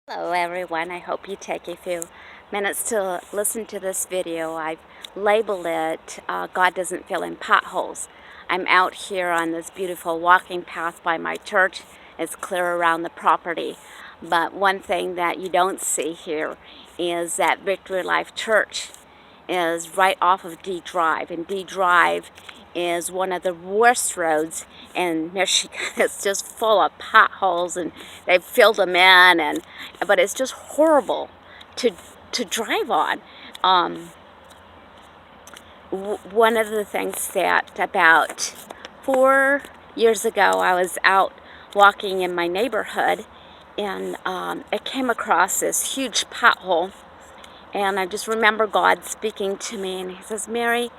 Hello everyone, I hope you take a few minutes to listen to this video. I've labeled it, God Doesn't Fill in Potholes. I'm out here on this beautiful walking path by my church. It's clear around the property. But one thing that you don't see here is that Victory Life Church is right off of D Drive, and D Drive is one of the worst roads in Michigan. It's just full of potholes, and they've filled them in, but it's just horrible to drive on. One of the things that about 4 years ago, I was out walking in my neighborhood, and I came across this huge pothole. And I just remember God speaking to me, and He says, Mary,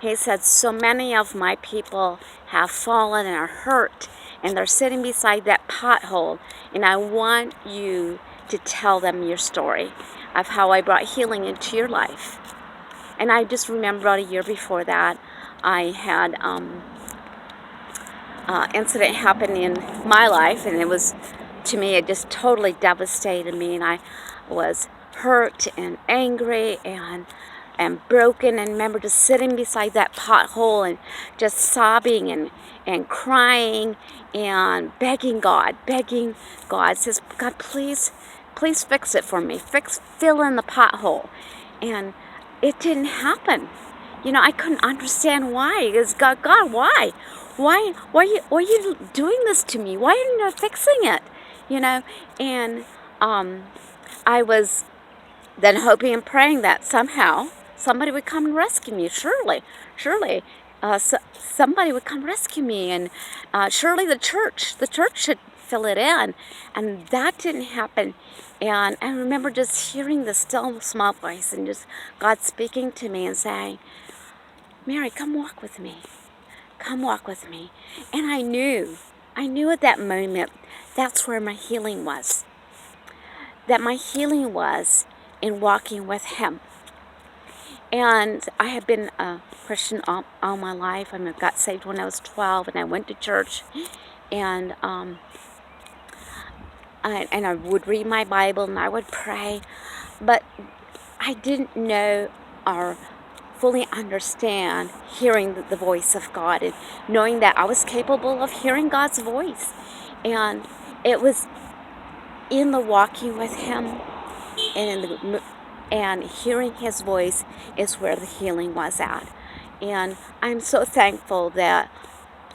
He said, so many of my people have fallen and are hurt, and they're sitting beside that pothole, and I want you to tell them your story of how I brought healing into your life. And I just remember about a year before that, I had incident happen in my life, and it was, to me, it just totally devastated me, and I was hurt and angry and broken, and remember just sitting beside that pothole and just sobbing and crying and begging God, says, God, please fix it for me, fill in the pothole. And it didn't happen. I couldn't understand why. It's God, why? Why are you doing this to me? Why are you not fixing it? And I was then hoping and praying that somehow somebody would come and rescue me. Surely, somebody would come rescue me, and surely the church should fill it in. And that didn't happen. And I remember just hearing the still small voice and just God speaking to me and saying, Mary, come walk with me. Come walk with me. And I knew at that moment that's where my healing was. That my healing was in walking with Him. And I have been a Christian all my life. I got saved when I was 12, and I went to church, and I would read my Bible and I would pray, but I didn't know or fully understand hearing the voice of God and knowing that I was capable of hearing God's voice. And it was in the walking with Him and hearing His voice is where the healing was at. And I'm so thankful that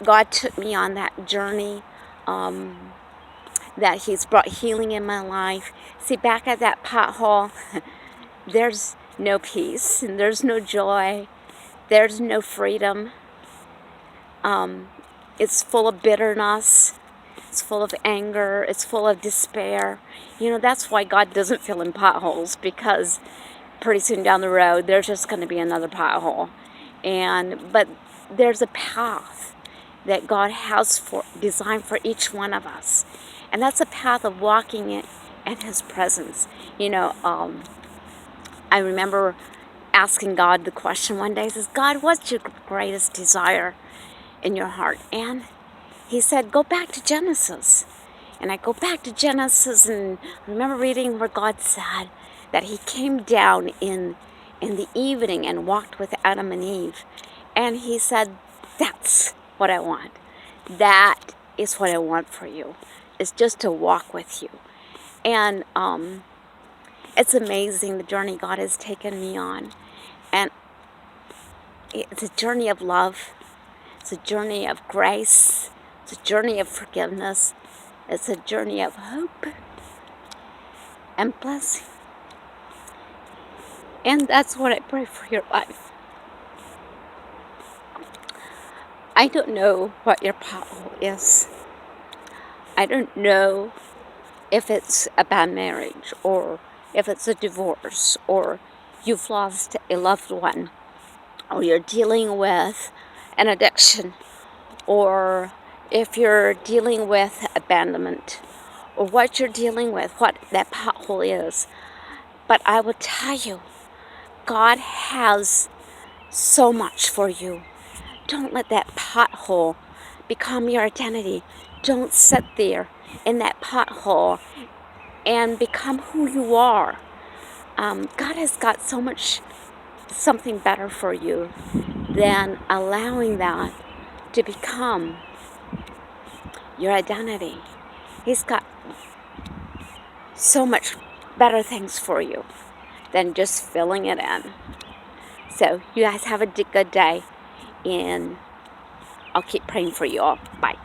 God took me on that journey, that He's brought healing in my life. See, back at that pothole, there's no peace, and there's no joy, there's no freedom. It's full of bitterness, it's full of anger, it's full of despair. That's why God doesn't fill in potholes, because pretty soon down the road, there's just going to be another pothole. But there's a path that God has designed for each one of us. And that's a path of walking in His presence. I remember asking God the question one day. He says, God, what's your greatest desire in your heart? And He said, go back to Genesis. And I go back to Genesis, and I remember reading where God said that He came down in the evening and walked with Adam and Eve. And He said, that's what I want. That is what I want for you. It's just to walk with you. And it's amazing the journey God has taken me on. And it's a journey of love. It's a journey of grace. It's a journey of forgiveness. It's a journey of hope and blessing. And that's what I pray for your life. I don't know what your pothole is. I don't know if it's a bad marriage, or if it's a divorce, or you've lost a loved one, or you're dealing with an addiction, or if you're dealing with abandonment, or what you're dealing with, what that pothole is. But I will tell you, God has so much for you. Don't let that pothole become your identity. Don't sit there in that pothole and become who you are. God has got something better for you than allowing that to become your identity. He's got so much better things for you than just filling it in. So you guys have a good day, and I'll keep praying for you all. Bye.